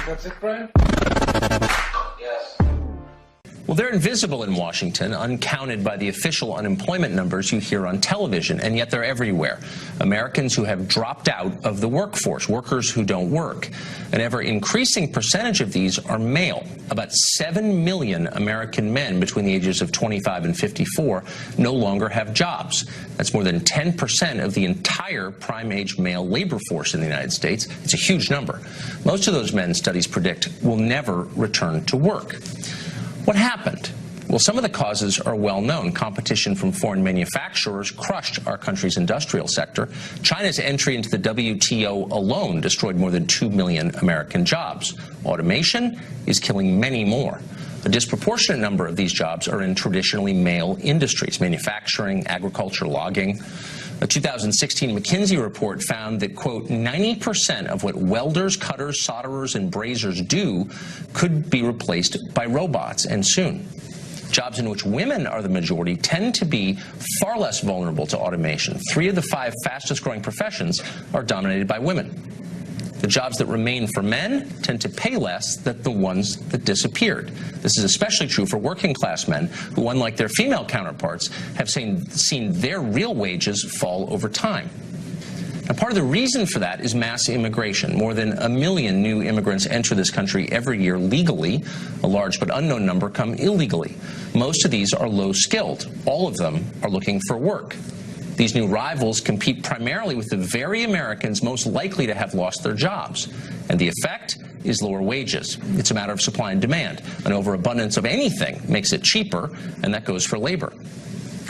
That's it, Brian? Yes. Well, they're invisible in Washington, uncounted by the official unemployment numbers you hear on television, and yet they're everywhere. Americans who have dropped out of the workforce, workers who don't work. An ever-increasing percentage of these are male. About 7 million American men between the ages of 25 and 54 no longer have jobs. That's more than 10% of the entire prime-age male labor force in the United States. It's a huge number. Most of those men, studies predict, will never return to work. What happened? Well, some of the causes are well known. Competition from foreign manufacturers crushed our country's industrial sector. China's entry into the WTO alone destroyed more than 2 million American jobs. Automation is killing many more. A disproportionate number of these jobs are in traditionally male industries, manufacturing, agriculture, logging. A 2016 McKinsey report found that, quote, 90% of what welders, cutters, solderers, and brazers do could be replaced by robots, and soon. Jobs in which women are the majority tend to be far less vulnerable to automation. 3 of the 5 fastest-growing professions are dominated by women. The jobs that remain for men tend to pay less than the ones that disappeared. This is especially true for working-class men who, unlike their female counterparts, have seen their real wages fall over time. Now, part of the reason for that is mass immigration. More than 1 million new immigrants enter this country every year legally. A large but unknown number come illegally. Most of these are low-skilled. All of them are looking for work. These new rivals compete primarily with the very Americans most likely to have lost their jobs. And the effect is lower wages. It's a matter of supply and demand. An overabundance of anything makes it cheaper, and that goes for labor.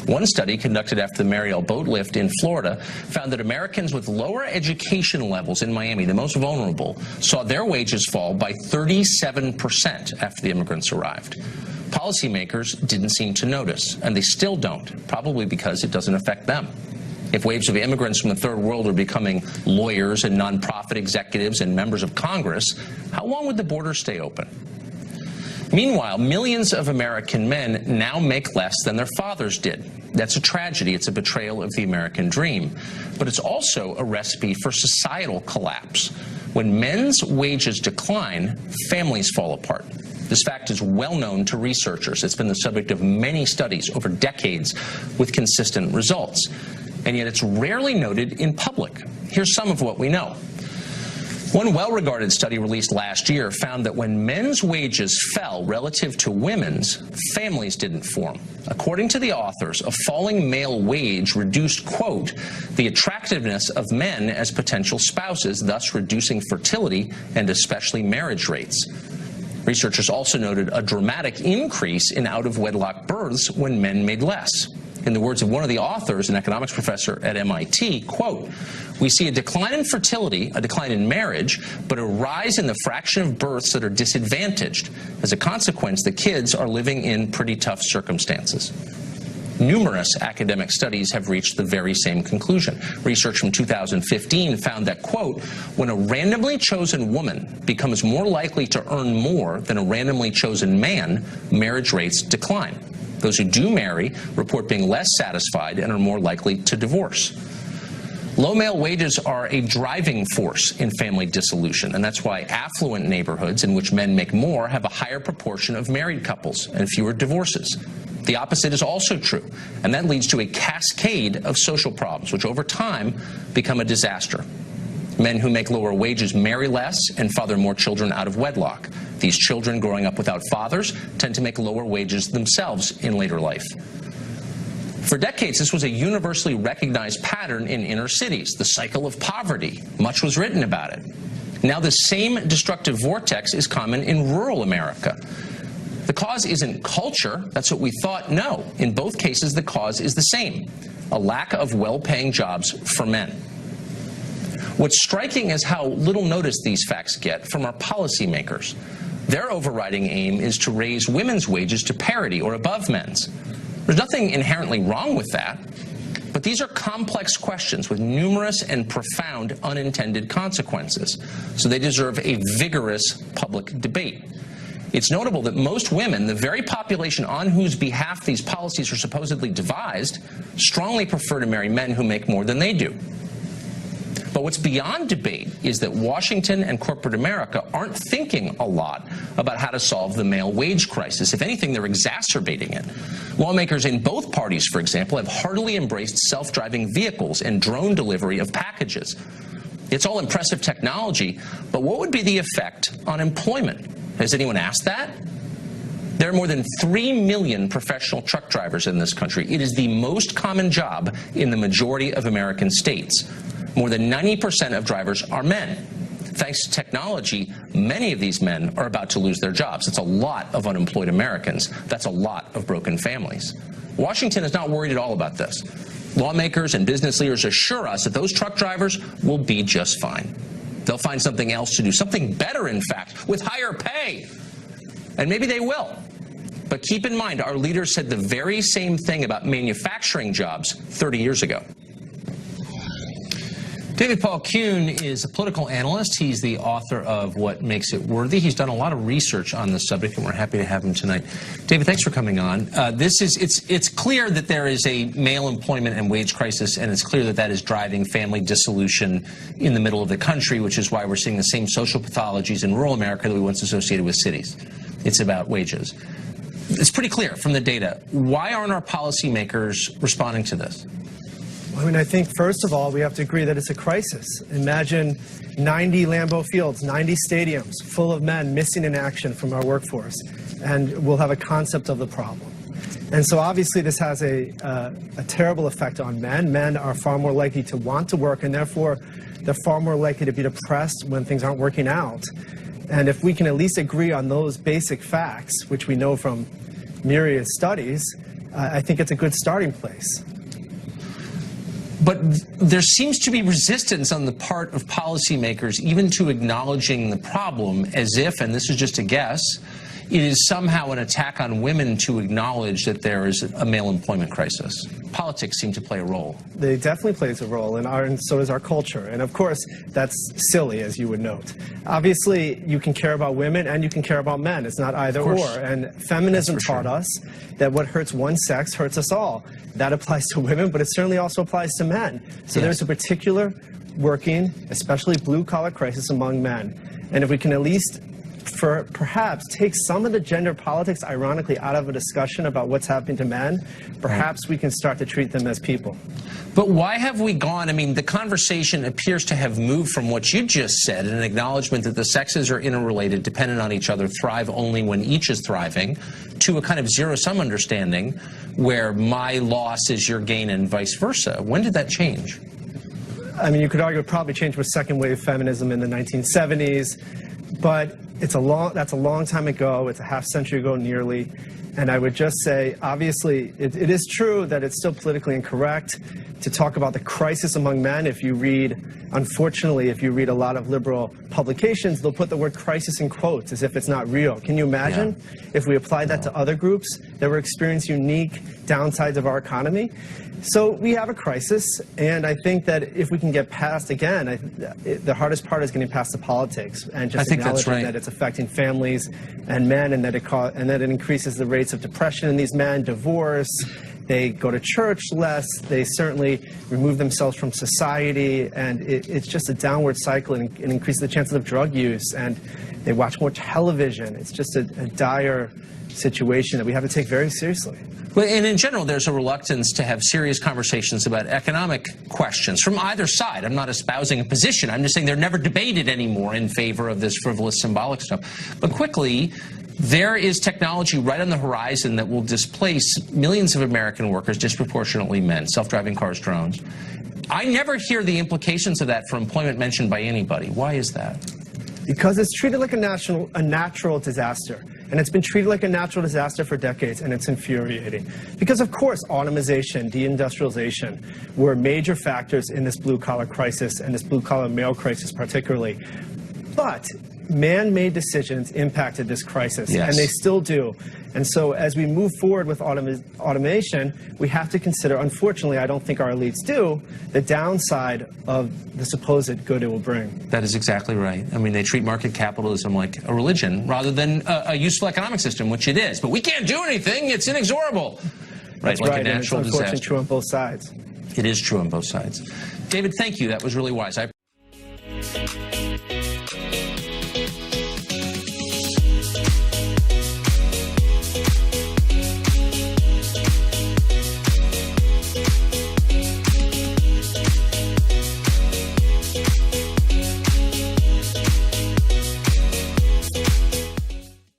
One study conducted after the Mariel boat lift in Florida found that Americans with lower education levels in Miami, the most vulnerable, saw their wages fall by 37% after the immigrants arrived. Policymakers didn't seem to notice, and they still don't, probably because it doesn't affect them. If waves of immigrants from the third world are becoming lawyers and nonprofit executives and members of Congress, how long would the border stay open? Meanwhile, millions of American men now make less than their fathers did. That's a tragedy. It's a betrayal of the American dream. But it's also a recipe for societal collapse. When men's wages decline, families fall apart. This fact is well known to researchers. It's been the subject of many studies over decades with consistent results. And yet it's rarely noted in public. Here's some of what we know. One well-regarded study released last year found that when men's wages fell relative to women's, families didn't form. According to the authors, a falling male wage reduced, quote, the attractiveness of men as potential spouses, thus reducing fertility and especially marriage rates. Researchers also noted a dramatic increase in out-of-wedlock births when men made less. In the words of one of the authors, an economics professor at MIT, quote, we see a decline in fertility, a decline in marriage, but a rise in the fraction of births that are disadvantaged. As a consequence, the kids are living in pretty tough circumstances. Numerous academic studies have reached the very same conclusion. Research from 2015 found that, quote, when a randomly chosen woman becomes more likely to earn more than a randomly chosen man, marriage rates decline. Those who do marry report being less satisfied and are more likely to divorce. Low male wages are a driving force in family dissolution, and that's why affluent neighborhoods in which men make more have a higher proportion of married couples and fewer divorces. The opposite is also true, and that leads to a cascade of social problems, which over time become a disaster. Men who make lower wages marry less and father more children out of wedlock. These children growing up without fathers tend to make lower wages themselves in later life. For decades, this was a universally recognized pattern in inner cities, the cycle of poverty. Much was written about it. Now the same destructive vortex is common in rural America. The cause isn't culture, that's what we thought. No, in both cases the cause is the same, a lack of well-paying jobs for men. What's striking is how little notice these facts get from our policymakers. Their overriding aim is to raise women's wages to parity or above men's. There's nothing inherently wrong with that, but these are complex questions with numerous and profound unintended consequences, so they deserve a vigorous public debate. It's notable that most women, the very population on whose behalf these policies are supposedly devised, strongly prefer to marry men who make more than they do. But what's beyond debate is that Washington and corporate America aren't thinking a lot about how to solve the male wage crisis. If anything, they're exacerbating it. Lawmakers in both parties, for example, have heartily embraced self-driving vehicles and drone delivery of packages. It's all impressive technology, but what would be the effect on employment? Has anyone asked that? There are more than 3 million professional truck drivers in this country. It is the most common job in the majority of American states. More than 90% of drivers are men. Thanks to technology, many of these men are about to lose their jobs. That's a lot of unemployed Americans. That's a lot of broken families. Washington is not worried at all about this. Lawmakers and business leaders assure us that those truck drivers will be just fine. They'll find something else to do, something better, in fact, with higher pay. And maybe they will. But keep in mind, our leaders said the very same thing about manufacturing jobs 30 years ago. David Paul Kuhn is a political analyst. He's the author of What Makes It Worthy. He's done a lot of research on this subject, and we're happy to have him tonight. David, thanks for coming on. It's clear that there is a male employment and wage crisis, and it's clear that that is driving family dissolution in the middle of the country, which is why we're seeing the same social pathologies in rural America that we once associated with cities. It's about wages. It's pretty clear from the data. Why aren't our policymakers responding to this? I mean, I think, first of all, we have to agree that it's a crisis. Imagine 90 Lambeau Fields, 90 stadiums full of men missing in action from our workforce, and we'll have a concept of the problem. And so obviously this has a terrible effect on men. Men are far more likely to want to work, and therefore they're far more likely to be depressed when things aren't working out. And if we can at least agree on those basic facts, which we know from myriad studies, I think it's a good starting place. But there seems to be resistance on the part of policymakers even to acknowledging the problem, as if, and this is just a guess, it is somehow an attack on women to acknowledge that there is a male employment crisis. Politics seem to play a role. They definitely plays a role, and so does our culture. And of course, that's silly, as you would note. Obviously, you can care about women and you can care about men. It's not either or. And feminism taught us that what hurts one sex hurts us all. That applies to women, but it certainly also applies to men. So there's a particular working, especially blue-collar crisis among men. And if we can at least perhaps take some of the gender politics, ironically, out of a discussion about what's happening to men, perhaps we can start to treat them as people. But why have we gone, I mean, the conversation appears to have moved from what you just said, an acknowledgement that the sexes are interrelated, dependent on each other, thrive only when each is thriving, to a kind of zero-sum understanding where my loss is your gain and vice versa. When did that change? I mean, you could argue it probably changed with second-wave feminism in the 1970s, but that's a long time ago. It's a half-century ago nearly. And I would just say, obviously, it is true that it's still politically incorrect to talk about the crisis among men. If you read, unfortunately, if you read a lot of liberal publications, they'll put the word crisis in quotes as if it's not real. Can you imagine if we applied that to other groups that were experiencing unique downsides of our economy? So we have a crisis, and I think that if we can get past, again, the hardest part is getting past the politics and just acknowledging that it's affecting families and men, and that it increases the rates of depression in these men, divorce, they go to church less, they certainly remove themselves from society, and it's just a downward cycle, and it increases the chances of drug use, and they watch more television. It's just a dire situation that we have to take very seriously. Well, and in general, there's a reluctance to have serious conversations about economic questions from either side. I'm not espousing a position. I'm just saying they're never debated anymore in favor of this frivolous, symbolic stuff. But quickly, there is technology right on the horizon that will displace millions of American workers, disproportionately men, self-driving cars, drones. I never hear the implications of that for employment mentioned by anybody. Why is that? Because it's treated like a natural disaster. And it's been treated like a natural disaster for decades, and it's infuriating. Because, of course, automation, deindustrialization were major factors in this blue-collar crisis, and this blue-collar male crisis particularly. But man-made decisions impacted this crisis, and they still do. And so as we move forward with automation, we have to consider, unfortunately, I don't think our elites do, the downside of the supposed good it will bring. That is exactly right. I mean, they treat market capitalism like a religion rather than a useful economic system, which it is. But we can't do anything. It's inexorable. That's like right, a natural and it's unfortunately true on both sides. It is true on both sides. David, thank you. That was really wise. Bye.